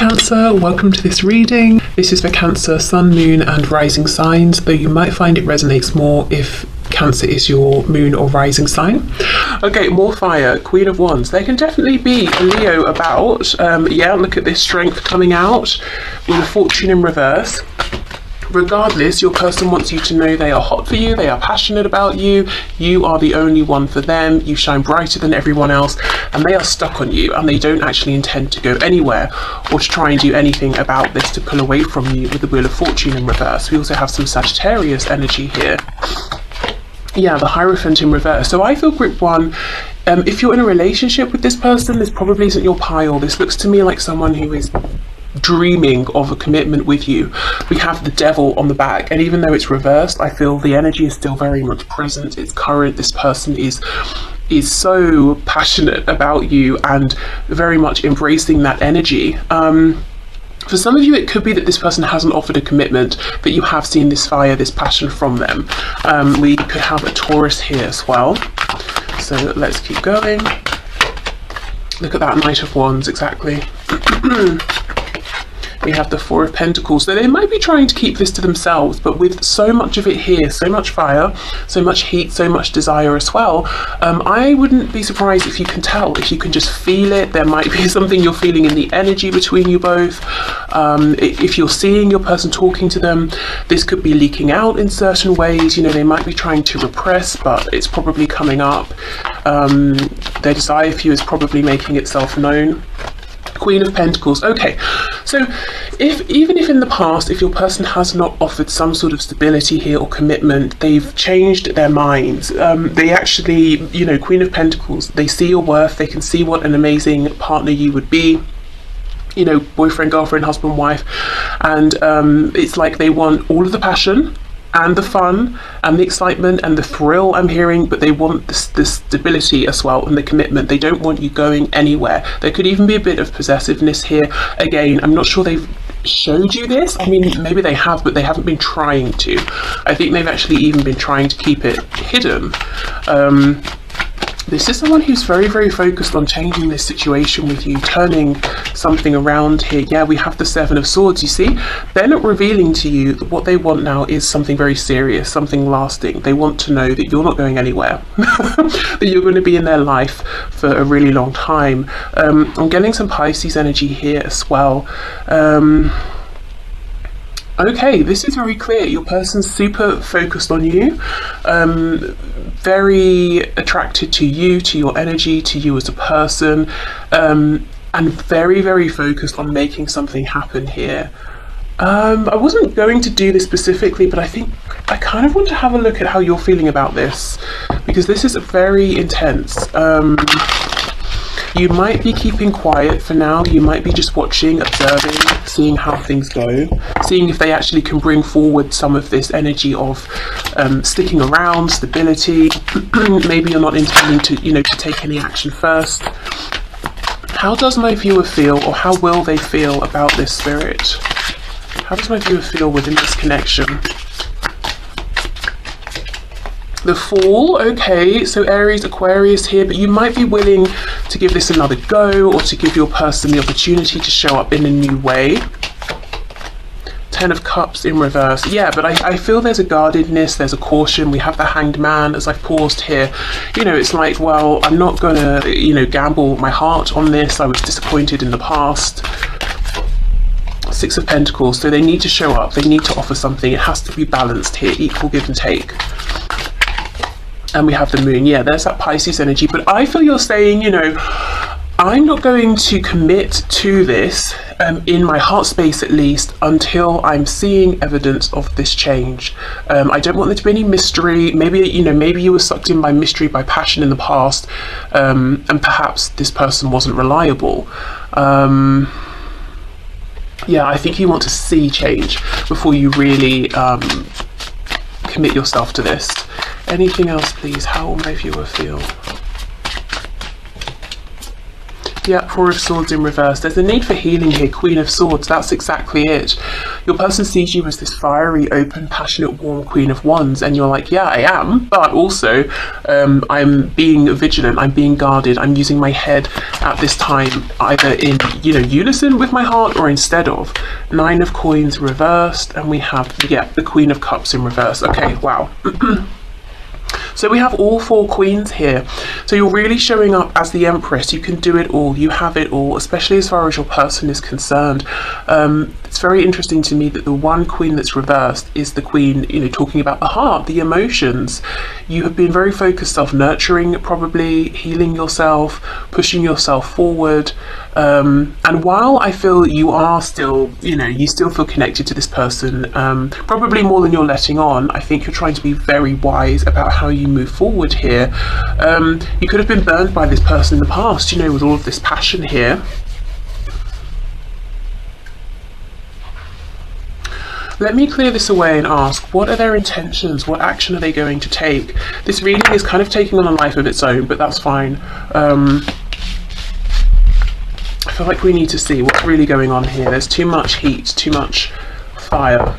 Cancer, welcome to this reading. This is for Cancer, Sun, Moon and Rising signs, though you might find it resonates more if Cancer is your moon or rising sign. Okay, more fire, Queen of Wands. There can definitely be a Leo about. Yeah, look at this strength coming out with a fortune in reverse. Regardless, your person wants you to know they are hot for you, they are passionate about you, you are the only one for them, you shine brighter than everyone else, and they are stuck on you and they don't actually intend to go anywhere or to try and do anything about this to pull away from you with the Wheel of Fortune in reverse. We also have some Sagittarius energy here. Yeah, the Hierophant in reverse. So I feel group one, if you're in a relationship with this person, this probably isn't your pile. This looks to me like someone who is dreaming of a commitment with you. We have the Devil on the back, and even though it's reversed, I feel the energy is still very much present. It's current. This person is so passionate about you and very much embracing that energy. For some of you, it could be that this person hasn't offered a commitment, but you have seen this fire, this passion from them. We could have a Taurus here as well. So let's keep going. Look at that Knight of Wands, exactly. We have the Four of Pentacles. So they might be trying to keep this to themselves, but with so much of it here, so much fire, so much heat, so much desire as well, I wouldn't be surprised if you can tell, if you can just feel it. There might be something you're feeling in the energy between you both. If you're seeing your person talking to them, this could be leaking out in certain ways. You know, they might be trying to repress, but it's probably coming up. Their desire for you is probably making itself known. Queen of Pentacles. Okay, so even if in the past, if your person has not offered some sort of stability here or commitment, they've changed their minds. They actually, you know, Queen of Pentacles, they see your worth, they can see what an amazing partner you would be. You know, boyfriend, girlfriend, husband, wife, and it's like they want all of the passion and the fun and the excitement and the thrill I'm hearing, but they want the stability as well and the commitment. They don't want you going anywhere. There could even be a bit of possessiveness here. Again, I'm not sure they've showed you this. I mean, maybe they have, but they haven't been trying to. I think they've actually even been trying to keep it hidden. This is someone who's very, very focused on changing this situation with you, turning something around here. Yeah, we have the Seven of Swords, you see? They're not revealing to you that what they want now is something very serious, something lasting. They want to know that you're not going anywhere, that you're going to be in their life for a really long time. I'm getting some Pisces energy here as well. Okay, this is very clear. Your person's super focused on you, very attracted to you, to your energy, to you as a person, and very, very focused on making something happen here. I wasn't going to do this specifically, but I think I kind of want to have a look at how you're feeling about this, because this is very intense. You might be keeping quiet for now. You might be just watching, observing, seeing how things go, seeing if they actually can bring forward some of this energy of sticking around, stability. Maybe you're not intending to, you know, to take any action first. How does my viewer feel, or how will they feel about this spirit? How does my viewer feel within this connection? The Fool, okay, so Aries, Aquarius here, but you might be willing to give this another go, or to give your person the opportunity to show up in a new way. Ten of Cups in reverse. Yeah, but I feel there's a guardedness, there's a caution. We have the Hanged Man as I've paused here. You know, it's like, well, I'm not gonna, you know, gamble my heart on this. I was disappointed in the past. Six of Pentacles, so they need to show up, they need to offer something. It has to be balanced here, equal give and take. And we have the Moon. Yeah, there's that Pisces energy. But I feel you're saying, you know, I'm not going to commit to this, in my heart space at least, until I'm seeing evidence of this change. I don't want there to be any mystery. Maybe, you know, maybe you were sucked in by mystery, by passion in the past, and perhaps this person wasn't reliable. Yeah, I think you want to see change before you really commit yourself to this. Anything else, please? How will my viewer feel? Yeah, Four of Swords in reverse. There's a need for healing here, Queen of Swords. That's exactly it. Your person sees you as this fiery, open, passionate, warm Queen of Wands, and you're like, yeah, I am, but also I'm being vigilant, I'm being guarded, I'm using my head at this time either in, unison with my heart or instead of. Nine of Coins reversed, and we have, the Queen of Cups in reverse. Okay, wow. So we have all four queens here. So you're really showing up as the Empress. You can do it all. You have it all, especially as far as your person is concerned. It's very interesting to me that the one queen that's reversed is the queen, talking about the heart, the emotions. You have been very focused self-nurturing, probably healing yourself, pushing yourself forward. And while I feel you are still, you still feel connected to this person, probably more than you're letting on, I think you're trying to be very wise about how you move forward here. You could have been burned by this person in the past, with all of this passion here. Let me clear this away and ask, what are their intentions? What action are they going to take? This reading is kind of taking on a life of its own, but that's fine. I feel like we need to see what's really going on here. There's too much heat, too much fire.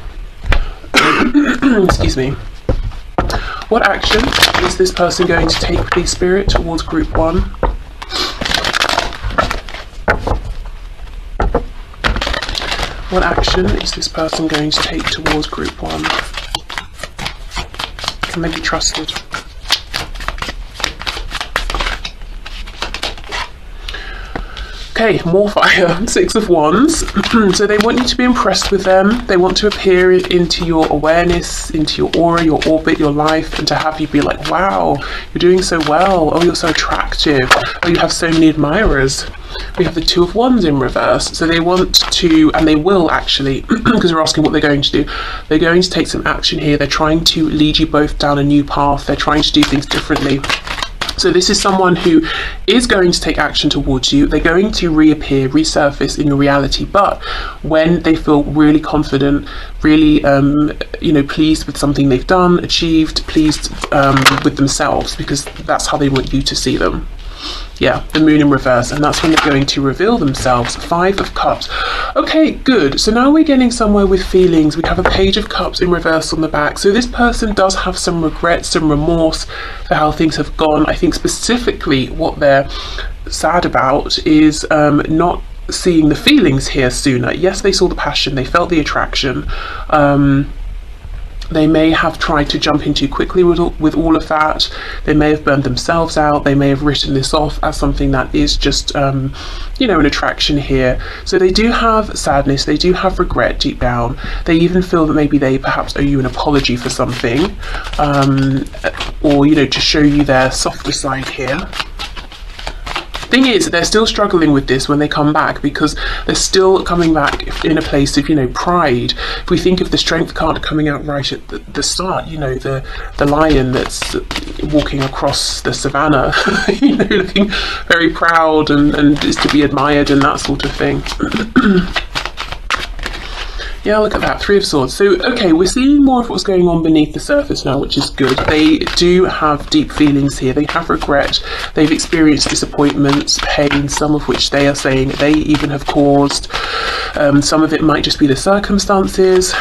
Excuse me. What action is this person going to take, please, Spirit, towards Group 1? What action is this person going to take towards Group 1? Can they be trusted? Okay, more fire. Six of Wands. So they want you to be impressed with them. They want to appear into your awareness, into your aura, your orbit, your life, and to have you be like, wow, you're doing so well. Oh, you're so attractive. Oh, you have so many admirers. We have the Two of Wands in reverse. So they want to, and they will actually, because we're asking what they're going to do. They're going to take some action here. They're trying to lead you both down a new path. They're trying to do things differently. So this is someone who is going to take action towards you. They're going to reappear, resurface in your reality, but when they feel really confident, really, pleased with something they've done, achieved, pleased with themselves, because that's how they want you to see them. Yeah, the Moon in reverse, and that's when they're going to reveal themselves. Five of Cups. Okay, good. So now we're getting somewhere with feelings. We have a Page of Cups in reverse on the back. So this person does have some regret, some remorse for how things have gone. I think specifically what they're sad about is not seeing the feelings here sooner. Yes, they saw the passion, they felt the attraction. They may have tried to jump in too quickly with all of that. They may have burned themselves out. They may have written this off as something that is just, an attraction here. So they do have sadness. They do have regret deep down. They even feel that maybe they perhaps owe you an apology for something, or, to show you their softer side here. Thing is, they're still struggling with this when they come back, because they're still coming back in a place of, pride. If we think of the Strength card coming out right at the start, the lion that's walking across the savannah, looking very proud and is to be admired and that sort of thing. Yeah, look at that, Three of Swords. So, okay, we're seeing more of what's going on beneath the surface now, which is good. They do have deep feelings here. They have regret. They've experienced disappointments, pain, some of which they are saying they even have caused. Some of it might just be the circumstances.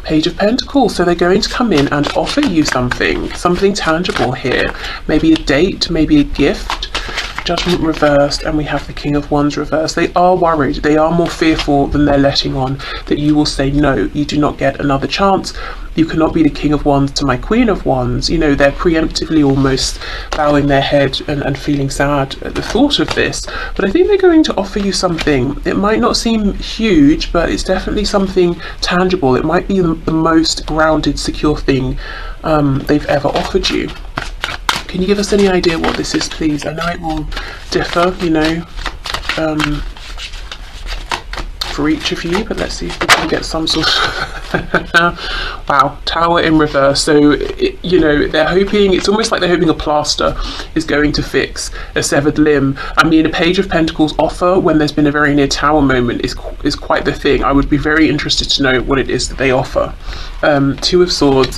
Page of Pentacles. So they're going to come in and offer you something tangible here. Maybe a date, maybe a gift. Judgment reversed, and we have the King of Wands reversed. They are worried, they are more fearful than they're letting on, that you will say no, you do not get another chance, you cannot be the King of Wands to my Queen of Wands. They're preemptively almost bowing their head and feeling sad at the thought of this. But I think they're going to offer you something. It might not seem huge, but it's definitely something tangible. It might be the most grounded, secure thing they've ever offered you. Can you give us any idea what this is, please? I know it will differ, for each of you, but let's see if we can get some sort of... Wow, Tower in reverse. So, they're hoping, it's almost like they're hoping a plaster is going to fix a severed limb. I mean, a Page of Pentacles offer when there's been a very near Tower moment is quite the thing. I would be very interested to know what it is that they offer. Two of Swords,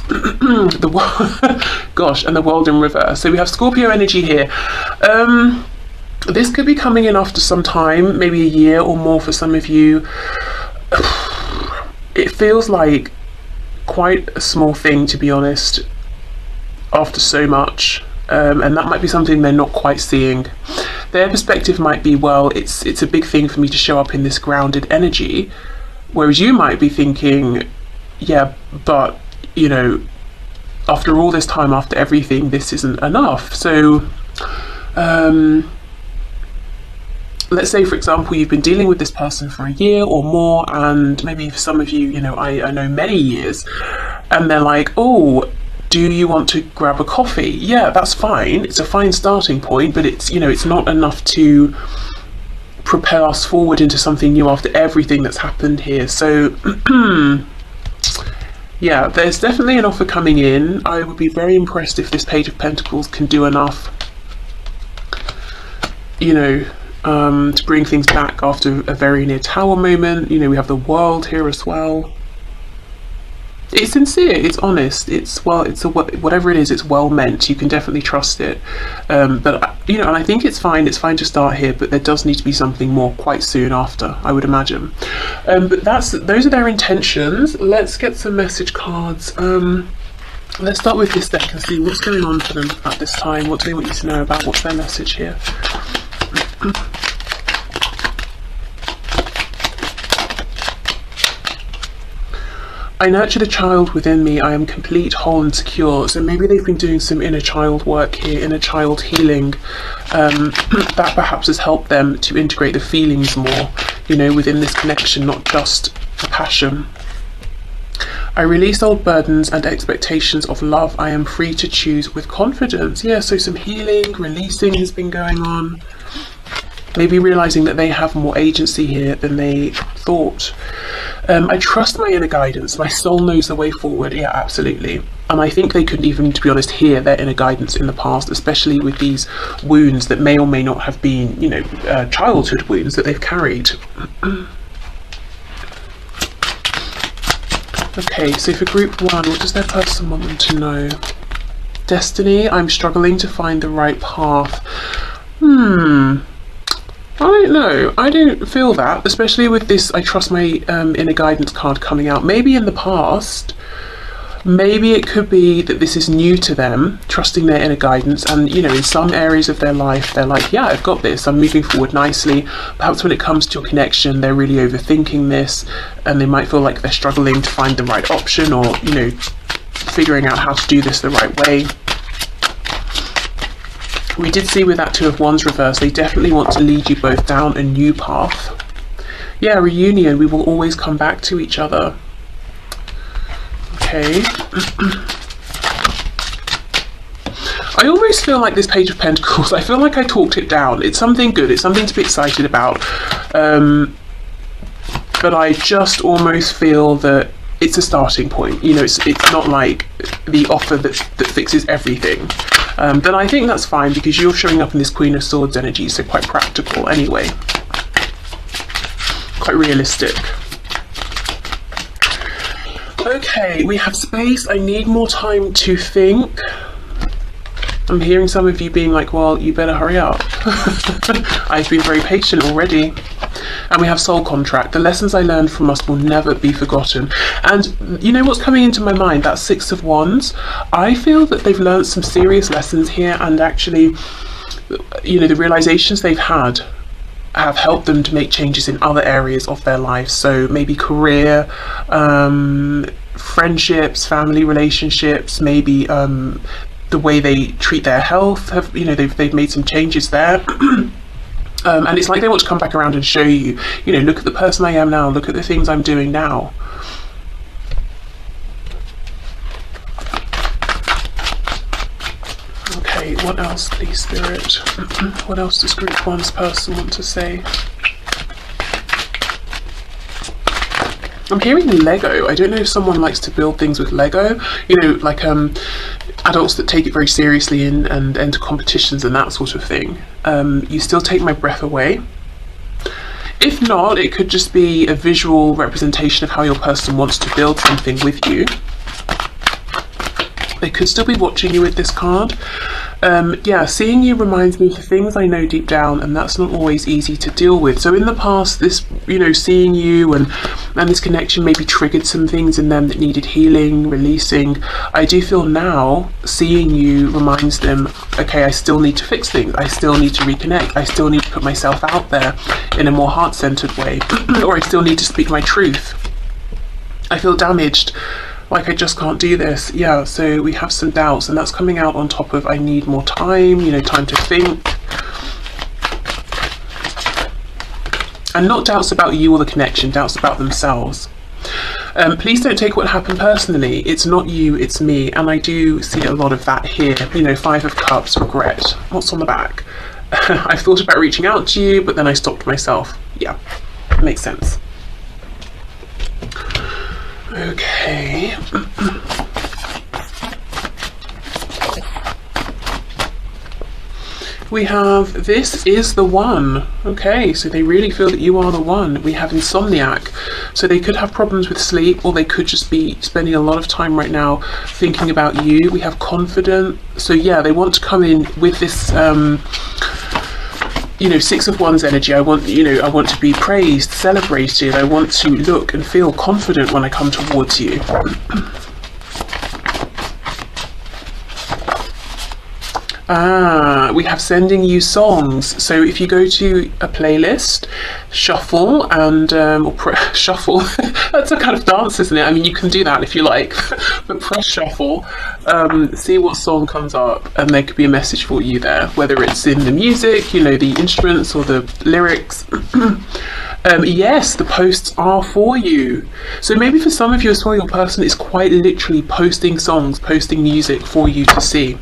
gosh, and the World in reverse. So we have Scorpio energy here. This could be coming in after some time, maybe a year or more for some of you. It feels like quite a small thing, to be honest, after so much. And that might be something they're not quite seeing. Their perspective might be, well, it's a big thing for me to show up in this grounded energy, whereas you might be thinking, yeah, but you know, after all this time, after everything, this isn't enough. So let's say, for example, you've been dealing with this person for a year or more, and maybe for some of you, you know, I know many years, and they're like, oh, do you want to grab a coffee? Yeah, that's fine. It's a fine starting point, but it's, you know, it's not enough to propel us forward into something new after everything that's happened here. So yeah, there's definitely an offer coming in. I would be very impressed if this Page of Pentacles can do enough, you know, to bring things back after a very near Tower moment. You know, we have the World here as well. It's sincere, it's honest, it's, well, it's whatever it is, it's well meant. You can definitely trust it. But you know, and I think it's fine to start here, but there does need to be something more quite soon after, I would imagine. But those are their intentions. Let's get some message cards. Let's start with this deck and see what's going on for them at this time. What do they want you to know about? What's their message here? I nurtured a child within me. I am complete, whole and secure. So maybe they've been doing some inner child work here, inner child healing. That perhaps has helped them to integrate the feelings more, you know, within this connection, not just the passion. I release old burdens and expectations of love. I am free to choose with confidence. Yeah, so some healing, releasing has been going on. Maybe realizing that they have more agency here than they thought. I trust my inner guidance. My soul knows the way forward. Yeah, absolutely. And I think they couldn't even, to be honest, hear their inner guidance in the past, especially with these wounds that may or may not have been, you know, childhood wounds that they've carried. Okay, so for group one, what does their person want them to know? Destiny, I'm struggling to find the right path. I don't know. I don't feel that, especially with this I trust my inner guidance card coming out. Maybe in the past, maybe it could be that this is new to them, trusting their inner guidance, and you know, in some areas of their life they're like, yeah, I've got this, I'm moving forward nicely. Perhaps when it comes to your connection, they're really overthinking this, and they might feel like they're struggling to find the right option, or you know, figuring out how to do this the right way. We did see with that Two of Wands reverse, they definitely want to lead you both down a new path. Yeah, reunion, we will always come back to each other. Okay. I almost feel like this Page of Pentacles, I feel like I talked it down. It's something good, it's something to be excited about. But I just almost feel that it's a starting point. You know, it's not like the offer that fixes everything. Then I think that's fine, because you're showing up in this Queen of Swords energy, so quite practical anyway. Quite realistic. Okay, we have space. I need more time to think. I'm hearing some of you being like, well, you better hurry up. I've been very patient already. And we have soul contract. The lessons I learned from us will never be forgotten. And you know what's coming into my mind? That Six of Wands. I feel that they've learned some serious lessons here, and actually, you know, the realizations they've had have helped them to make changes in other areas of their lives. So maybe career, friendships, family relationships, maybe the way they treat their health. Have, you know, they've made some changes there. And it's like they want to come back around and show you, you know, look at the person I am now, look at the things I'm doing now. Okay, what else, please, Spirit? What else does group one's person want to say? I'm hearing Lego. I don't know if someone likes to build things with Lego, you know, like adults that take it very seriously and enter competitions and that sort of thing. You still take my breath away. If not, it could just be a visual representation of how your person wants to build something with you. They could still be watching you with this card. Yeah, seeing you reminds me of the things I know deep down, and that's not always easy to deal with. So in the past, this, seeing you and this connection maybe triggered some things in them that needed healing, releasing. I do feel now seeing you reminds them, okay, I still need to fix things. I still need to reconnect. I still need to put myself out there in a more heart-centered way, or I still need to speak my truth. I feel damaged. Like, I just can't do this. Yeah, so we have some doubts, and that's coming out on top of I need more time, time to think. And not doubts about you or the connection, doubts about themselves. Please don't take what happened personally. It's not you, it's me. And I do see a lot of that here. 5 of Cups, regret. What's on the back? I've thought about reaching out to you, but then I stopped myself. Yeah, makes sense. Okay. We have, this is the one. Okay, so they really feel that you are the one. We have Insomniac. So they could have problems with sleep, or they could just be spending a lot of time right now thinking about you. We have Confident. So yeah, they want to come in with this 6 of Wands energy. I want to be praised, celebrated. I want to look and feel confident when I come towards you. We have sending you songs. So if you go to a playlist, shuffle and shuffle. That's a kind of dance, isn't it? I mean, you can do that if you like, but press shuffle. See what song comes up, and there could be a message for you there, whether it's in the music, the instruments, or the lyrics. Yes, the posts are for you. So maybe for some of you as well, your person is quite literally posting songs, posting music for you to see.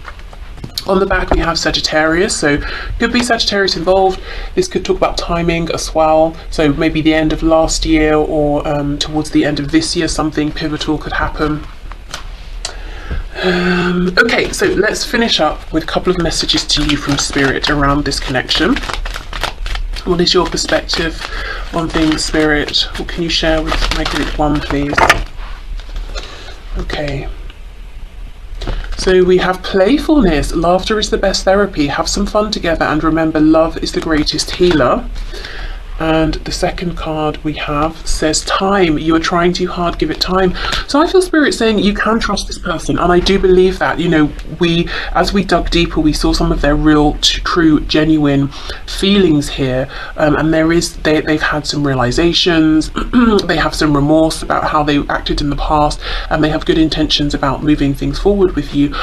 On the back we have Sagittarius, so could be Sagittarius involved. This could talk about timing as well, so maybe the end of last year or towards the end of this year, something pivotal could happen. Okay, so let's finish up with a couple of messages to you from Spirit around this connection. What is your perspective on things, Spirit? What can you share with my group 1, please? Okay. So we have playfulness. Laughter is the best therapy. Have some fun together, and remember, love is the greatest healer. And the second card we have says time. You are trying too hard, give it time. So I feel Spirit saying you can trust this person, and I do believe that. As we dug deeper, we saw some of their real, true, genuine feelings here, and they've had some realizations. They have some remorse about how they acted in the past, and they have good intentions about moving things forward with you.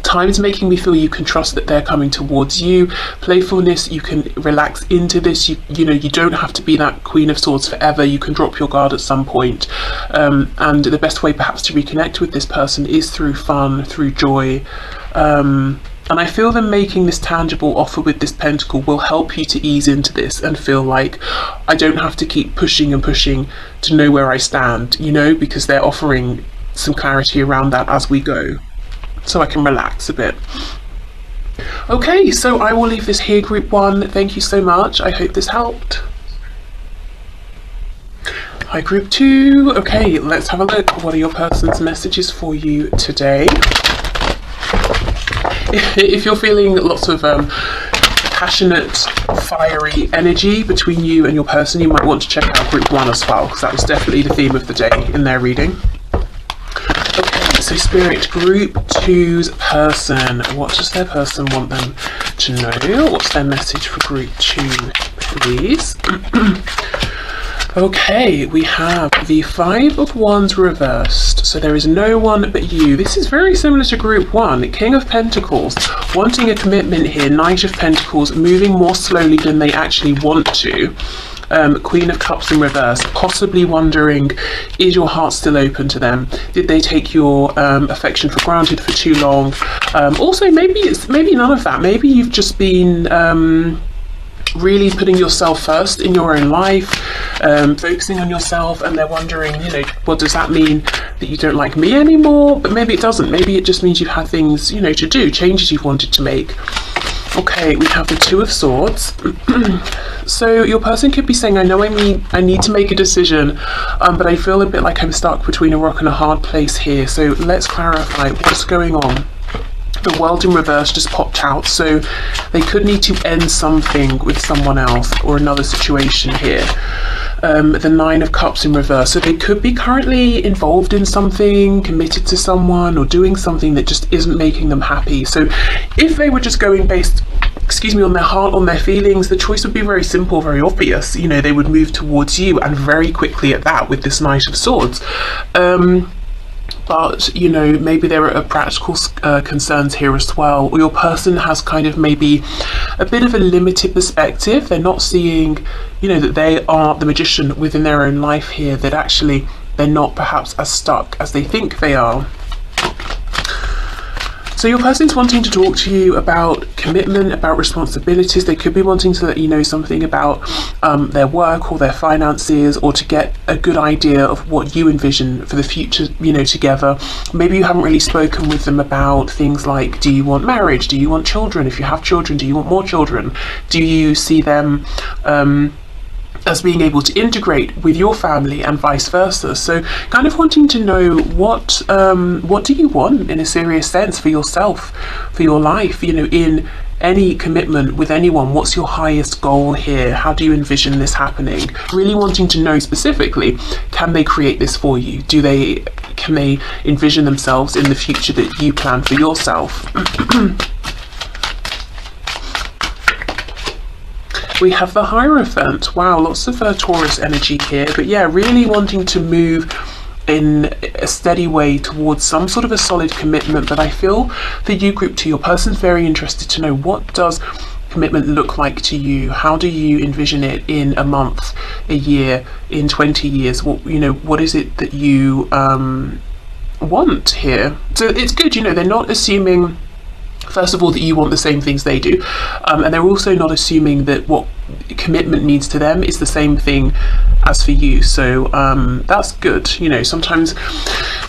Time is making me feel you can trust that they're coming towards you. Playfulness, you can relax into this. You don't have to be that Queen of Swords forever. You can drop your guard at some point. And the best way perhaps to reconnect with this person is through fun, through joy. And I feel them making this tangible offer with this pentacle will help you to ease into this and feel like I don't have to keep pushing and pushing to know where I stand, because they're offering some clarity around that as we go. So I can relax a bit. Okay, so I will leave this here, group 1. Thank you so much. I hope this helped. Hi, group 2. Okay, let's have a look. What are your person's messages for you today? If you're feeling lots of passionate, fiery energy between you and your person, you might want to check out group 1 as well, because that was definitely the theme of the day in their reading. So Spirit, group 2's person, what does their person want them to know? What's their message for group 2, please? Okay, we have the 5 of Wands reversed. So there is no one but you. This is very similar to group 1. King of Pentacles, wanting a commitment here. Knight of Pentacles, moving more slowly than they actually want to. Queen of Cups in reverse, possibly wondering, is your heart still open to them? Did they take your affection for granted for too long? Also, maybe none of that. Maybe you've just been really putting yourself first in your own life, focusing on yourself, and they're wondering, what does that mean, that you don't like me anymore? But maybe it doesn't. Maybe it just means you've had things, to do, changes you've wanted to make. Okay, we have the Two of Swords. So your person could be saying, I know I need to make a decision, but I feel a bit like I'm stuck between a rock and a hard place here. So let's clarify what's going on. The World in reverse just popped out, so they could need to end something with someone else or another situation here. The Nine of Cups in reverse, so they could be currently involved in something, committed to someone, or doing something that just isn't making them happy. So if they were just going based, on their heart, on their feelings, the choice would be very simple, very obvious. You know, they would move towards you, and very quickly at that, with this Knight of Swords. But, you know, maybe there are practical concerns here as well, or your person has kind of maybe a bit of a limited perspective. They're not seeing, you know, that they are the magician within their own life here, that actually they're not perhaps as stuck as they think they are. So your person's wanting to talk to you about commitment, about responsibilities. They could be wanting to let you know something about their work or their finances, or to get a good idea of what you envision for the future, you know, together. Maybe you haven't really spoken with them about things like, do you want marriage? Do you want children? If you have children, do you want more children? Do you see them as being able to integrate with your family and vice versa? So kind of wanting to know what do you want in a serious sense for yourself, for your life, you know, in any commitment with anyone. What's your highest goal here? How do you envision this happening? Really wanting to know specifically, can they create this for you? Can they envision themselves in the future that you plan for yourself? We have the Hierophant. Wow, lots of Taurus energy here. But yeah, really wanting to move in a steady way towards some sort of a solid commitment. But I feel for you, Group 2, your person's very interested to know, what does commitment look like to you? How do you envision it in a month, a year, in 20 years? What is it that you want here? So it's good, you know, they're not assuming, first of all, that you want the same things they do, and they're also not assuming that what commitment means to them is the same thing as for you. So that's good. You know, sometimes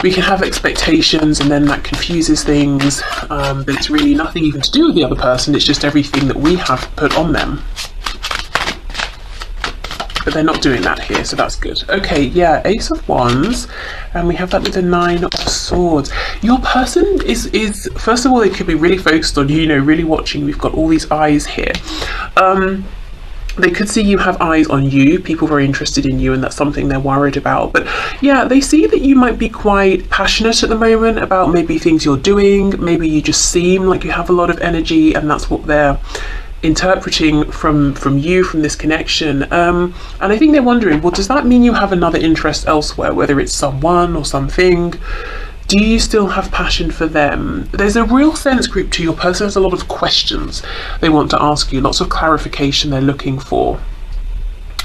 we can have expectations and then that confuses things, but it's really nothing even to do with the other person. It's just everything that we have put on them. But they're not doing that here, so that's good. Okay, yeah, Ace of Wands, and we have that with the Nine of Swords. Your person is first of all, they could be really focused on you, you know, really watching. We've got all these eyes here. They could see you have eyes on you, people very interested in you, and that's something they're worried about. But yeah, they see that you might be quite passionate at the moment about maybe things you're doing. Maybe you just seem like you have a lot of energy, and that's what they're interpreting from you, from this connection. And I think they're wondering, well, does that mean you have another interest elsewhere, whether it's someone or something? Do you still have passion for them? There's a real sense, Group 2, your person has a lot of questions they want to ask you, lots of clarification they're looking for.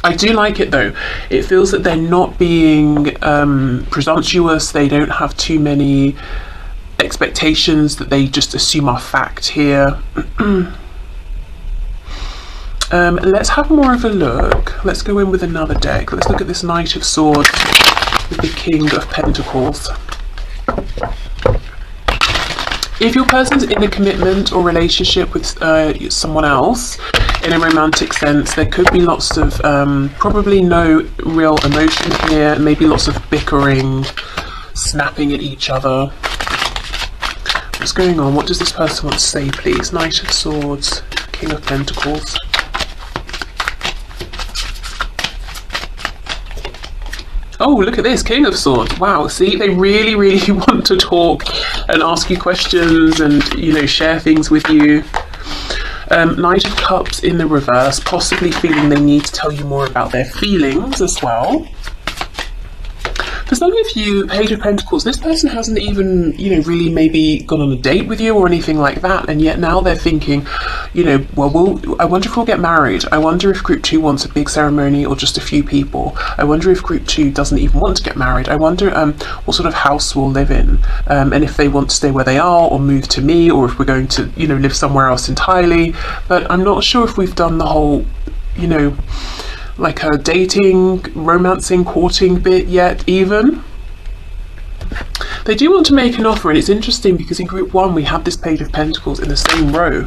I do like it though. It feels that they're not being presumptuous. They don't have too many expectations that they just assume are fact here. Let's have more of a look. Let's go in with another deck. Let's look at this Knight of Swords with the King of Pentacles. If your person's in a commitment or relationship with someone else in a romantic sense, there could be lots of probably no real emotion here, maybe lots of bickering, snapping at each other. What's going on? What does this person want to say, please? Knight of Swords, King of Pentacles. Oh, look at this, King of Swords. Wow, see, they really, really want to talk and ask you questions and, you know, share things with you. Knight of Cups in the reverse, possibly feeling they need to tell you more about their feelings as well. For some of you, Page of Pentacles, this person hasn't even, you know, really maybe gone on a date with you or anything like that, and yet now they're thinking, you know, well, I wonder if we'll get married. I wonder if Group 2 wants a big ceremony or just a few people. I wonder if Group 2 doesn't even want to get married. I wonder what sort of house we'll live in, and if they want to stay where they are or move to me, or if we're going to, you know, live somewhere else entirely. But I'm not sure if we've done the whole, you know, like a dating, romancing, courting bit yet even. They do want to make an offer, and it's interesting because in Group 1 we have this Page of Pentacles in the same row.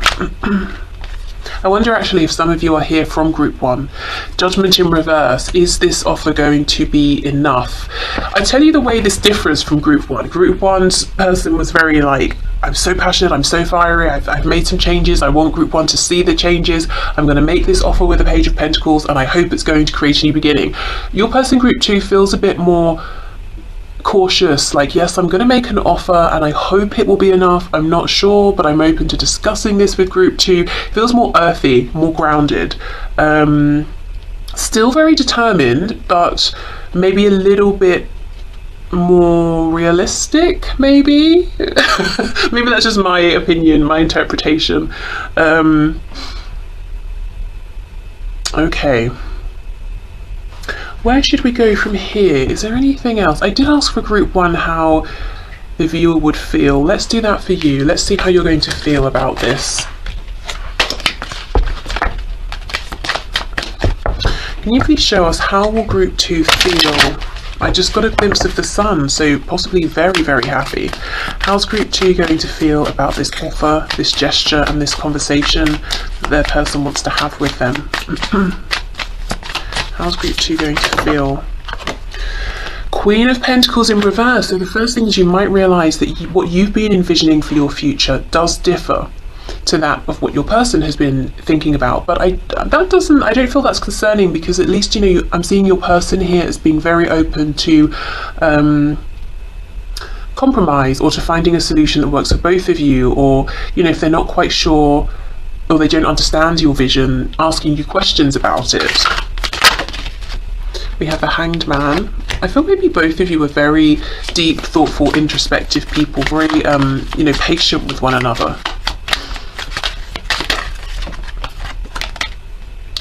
I wonder actually if some of you are here from group 1. Judgment in reverse. Is this offer going to be enough? I tell you the way this differs from group 1. Group 1's person was very like, I'm so passionate, I'm so fiery, I've made some changes, I want group 1 to see the changes, I'm going to make this offer with the Page of Pentacles and I hope it's going to create a new beginning. Your person group 2 feels a bit more cautious, like, yes, I'm going to make an offer and I hope it will be enough, I'm not sure, but I'm open to discussing this with group 2. Feels more earthy, more grounded, still very determined, but maybe a little bit more realistic, maybe. Maybe that's just my opinion, my interpretation. Okay, where should we go from here? Is there anything else? I did ask for group 1 how the viewer would feel. Let's do that for you. Let's see how you're going to feel about this. Can you please show us how will group 2 feel? I just got a glimpse of the sun, so possibly very, very happy. How's group 2 going to feel about this offer, this gesture, and this conversation that their person wants to have with them? How's group 2 going to feel? Queen of Pentacles in reverse. So the first thing is you might realise that what you've been envisioning for your future does differ to that of what your person has been thinking about, but I don't feel that's concerning, because at least, you know, I'm seeing your person here as being very open to compromise, or to finding a solution that works for both of you, or, you know, if they're not quite sure or they don't understand your vision, asking you questions about it. We have the Hanged Man. I feel maybe both of you are very deep, thoughtful, introspective people, very you know, patient with one another.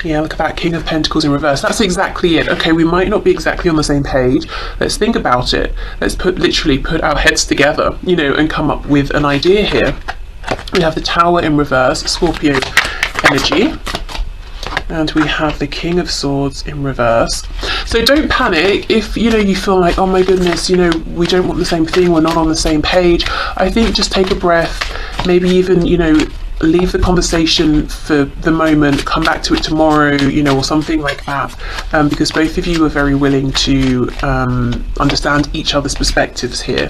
Yeah, look at that, King of Pentacles in reverse. That's exactly it. Okay, we might not be exactly on the same page. Let's think about it. Let's literally put our heads together, you know, and come up with an idea here. We have the Tower in reverse, Scorpio energy. And we have the King of Swords in reverse. So don't panic if, you know, you feel like, oh my goodness, you know, we don't want the same thing, we're not on the same page. I think just take a breath, maybe even, you know, leave the conversation for the moment, come back to it tomorrow, you know, or something like that, because both of you are very willing to understand each other's perspectives here.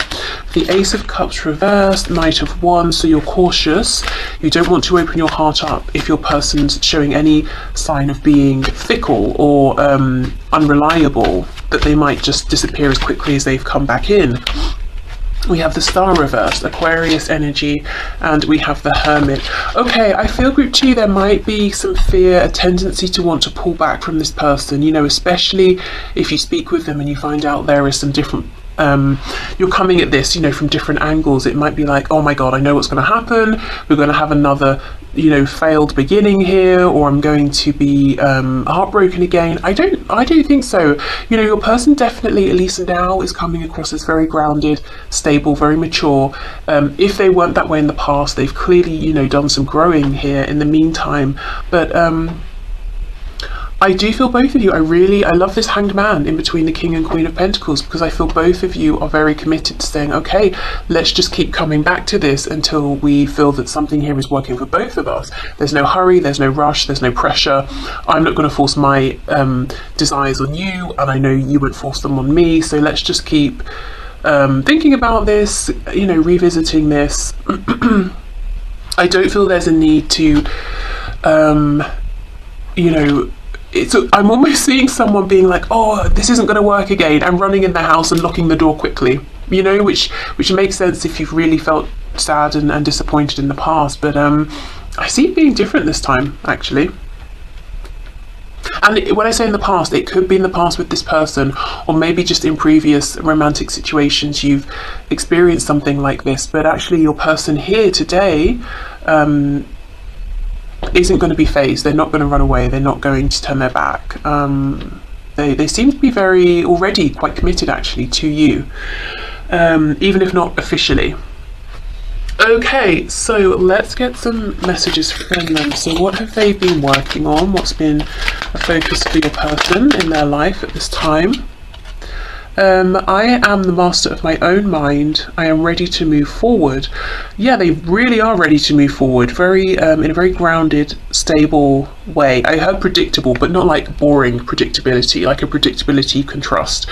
The Ace of Cups reversed, Knight of Wands, so you're cautious. You don't want to open your heart up if your person's showing any sign of being fickle or unreliable, that they might just disappear as quickly as they've come back in. We have the Star reversed, Aquarius energy, and we have the Hermit. Okay, I feel group 2, there might be some fear, a tendency to want to pull back from this person, you know, especially if you speak with them and you find out there is some different, you're coming at this, you know, from different angles. It might be like, oh my god, I know what's going to happen, we're going to have another, you know, failed beginning here, or I'm going to be heartbroken again. I don't think so. You know, your person definitely, at least now, is coming across as very grounded, stable, very mature. If they weren't that way in the past, they've clearly, you know, done some growing here in the meantime. But I do feel both of you, I love this Hanged Man in between the King and Queen of Pentacles, because I feel both of you are very committed to saying, okay, let's just keep coming back to this until we feel that something here is working for both of us. There's no hurry, there's no rush, there's no pressure. I'm not going to force my desires on you, and I know you won't force them on me, so let's just keep thinking about this, you know, revisiting this. I don't feel there's a need to, you know, I'm almost seeing someone being like, oh, this isn't going to work again, and running in the house and locking the door quickly, you know, which makes sense if you've really felt sad and disappointed in the past. But I see it being different this time, actually. And when I say in the past, it could be in the past with this person, or maybe just in previous romantic situations you've experienced something like this. But actually your person here today isn't going to be phased. They're not going to run away, they're not going to turn their back. They seem to be already quite committed actually to you, even if not officially. Okay, so let's get some messages from them. So what have they been working on? What's been a focus for your person in their life at this time? I am the master of my own mind. I am ready to move forward. Yeah, they really are ready to move forward. Very in a very grounded, stable way. I heard predictable, but not like boring predictability, like a predictability you can trust.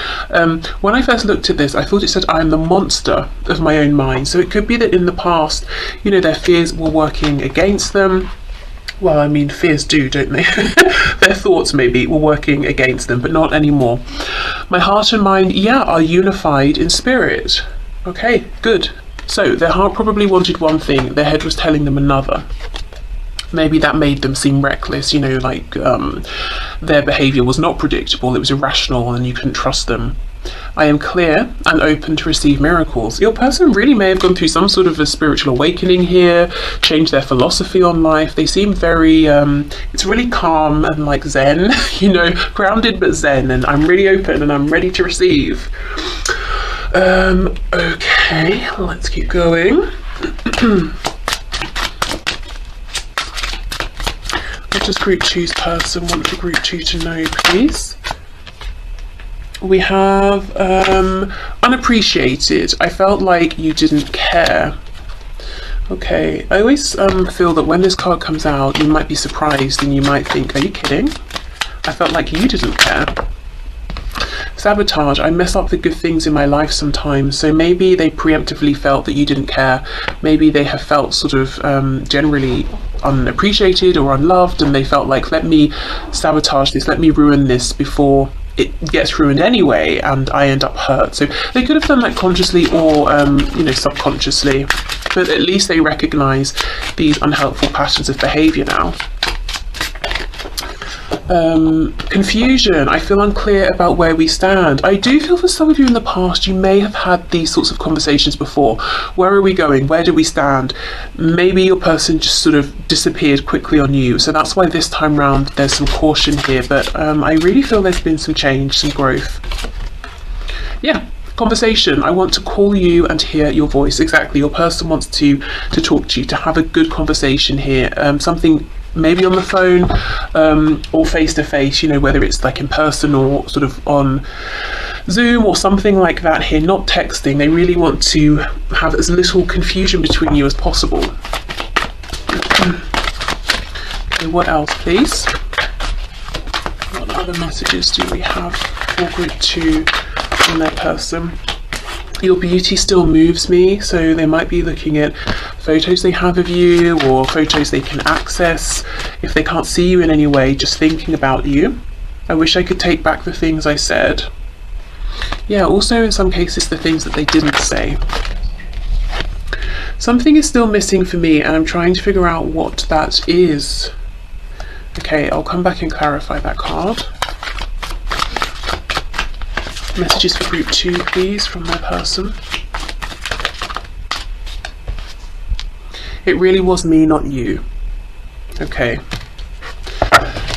When I first looked at this, I thought it said I am the monster of my own mind. So it could be that in the past, you know, their fears were working against them. Well, I mean, fears do, don't they? Their thoughts maybe were working against them, but not anymore. My heart and mind, yeah, are unified in spirit. Okay, good. So their heart probably wanted one thing, their head was telling them another. Maybe that made them seem reckless, you know, like their behaviour was not predictable, it was irrational and you couldn't trust them. I am clear and open to receive miracles. Your person really may have gone through some sort of a spiritual awakening here, changed their philosophy on life. They seem very, it's really calm and like zen, you know, grounded but zen, and I'm really open and I'm ready to receive. Okay, let's keep going. What does group 2's person want for group 2 to know, please? We have unappreciated. I felt like you didn't care. Okay, I always feel that when this card comes out, you might be surprised and you might think, are you kidding? I felt like you didn't care. Sabotage. I mess up the good things in my life sometimes, so maybe they preemptively felt that you didn't care. Maybe they have felt sort of generally unappreciated or unloved, and they felt like, let me sabotage this, let me ruin this before it gets ruined anyway and I end up hurt. So they could have done that consciously or you know, subconsciously, but at least they recognize these unhelpful patterns of behavior now. Confusion. I feel unclear about where we stand. I do feel for some of you in the past you may have had these sorts of conversations before. Where are we going? Where do we stand? Maybe your person just sort of disappeared quickly on you, so that's why this time round there's some caution here, but I really feel there's been some change, some growth. Yeah. Conversation. I want to call you and hear your voice. Exactly, your person wants to talk to you, to have a good conversation here. Something maybe on the phone or face to face, you know, whether it's like in person or sort of on Zoom or something like that here, not texting. They really want to have as little confusion between you as possible. Okay, what else, please? What other messages do we have for group 2 on their person? Your beauty still moves me, so they might be looking at photos they have of you or photos they can access. If they can't see you in any way, just thinking about you. I wish I could take back the things I said. Yeah, also in some cases the things that they didn't say. Something is still missing for me and I'm trying to figure out what that is. Okay, I'll come back and clarify that card. Messages for group 2, please, from their person. It really was me, not you. Okay.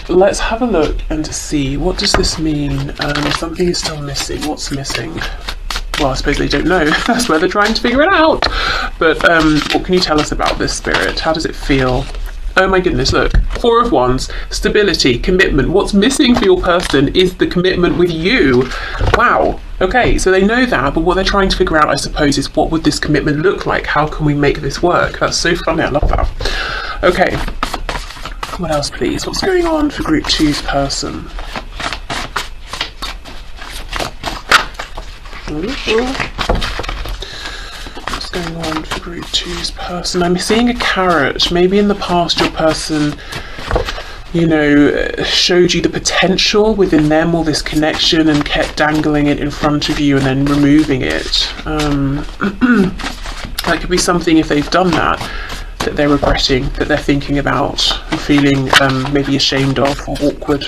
Let's have a look and see, what does this mean? Something is still missing. What's missing? Well, I suppose they don't know. That's where they're trying to figure it out. But what can you tell us about this spirit? How does it feel? Oh my goodness, look. 4 of Wands, stability, commitment. What's missing for your person is the commitment with you. Wow. Okay, so they know that, but what they're trying to figure out, I suppose, is what would this commitment look like? How can we make this work? That's so funny, I love that. Okay. What else, please? What's going on for group 2's person? What's going on for group 2's person? I'm seeing a carrot. Maybe in the past your person, you know, showed you the potential within them or this connection and kept dangling it in front of you and then removing it. That could be something, if they've done that they're regretting, that they're thinking about and feeling maybe ashamed of or awkward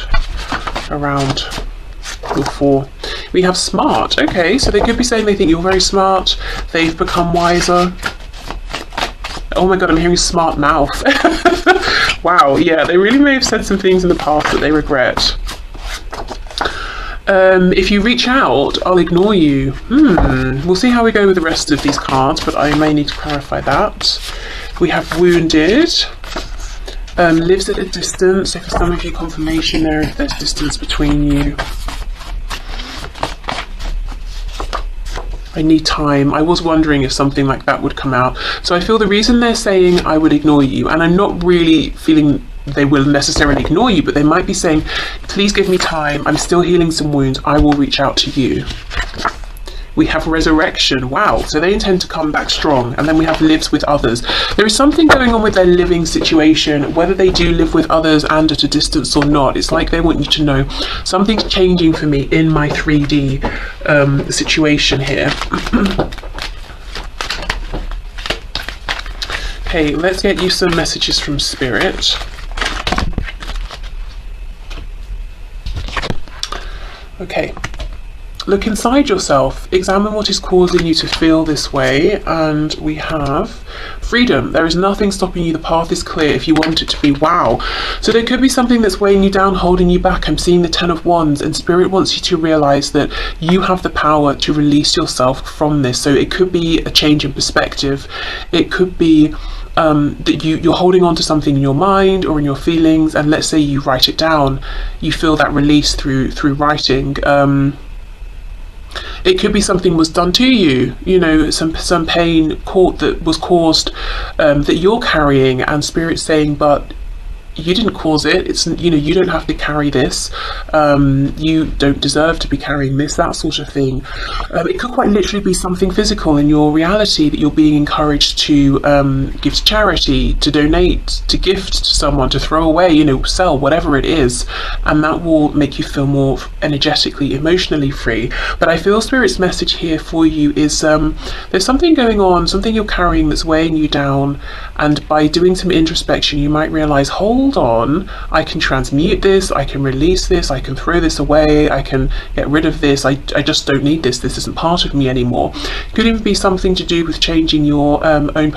around. Your 4. We have smart. Okay, so they could be saying they think you're very smart. They've become wiser. Oh my god, I'm hearing smart mouth. Wow, yeah, they really may have said some things in the past that they regret. If you reach out, I'll ignore you. We'll see how we go with the rest of these cards, but I may need to clarify that. We have wounded. Lives at a distance, so for some of you, confirmation there if there's distance between you. I need time. I was wondering if something like that would come out. So I feel the reason they're saying I would ignore you, and I'm not really feeling they will necessarily ignore you, but they might be saying, please give me time. I'm still healing some wounds. I will reach out to you. We have resurrection. Wow. So they intend to come back strong. And then we have lives with others. There is something going on with their living situation, whether they do live with others and at a distance or not. It's like they want you to know something's changing for me in my 3D situation here. Okay, let's get you some messages from Spirit. Okay. Look inside yourself, examine what is causing you to feel this way, and we have freedom. There is nothing stopping you. The path is clear if you want it to be. Wow. So there could be something that's weighing you down, holding you back. I'm seeing the 10 of Wands, and Spirit wants you to realize that you have the power to release yourself from this. So it could be a change in perspective. It could be that you're holding on to something in your mind or in your feelings, and let's say you write it down. You feel that release through writing. It could be something was done to you, you know, some pain that was caused, that you're carrying, and Spirit's saying, but you didn't cause it. It's, you know, you don't have to carry this. You don't deserve to be carrying this, that sort of thing. It could quite literally be something physical in your reality that you're being encouraged to give to charity, to donate, to gift to someone, to throw away, you know, sell, whatever it is. And that will make you feel more energetically, emotionally free. But I feel Spirit's message here for you is there's something going on, something you're carrying that's weighing you down. And by doing some introspection, you might realize, hold on, I can transmute this, I can release this, I can throw this away, I can get rid of this, I just don't need this isn't part of me anymore. Could even be something to do with changing your own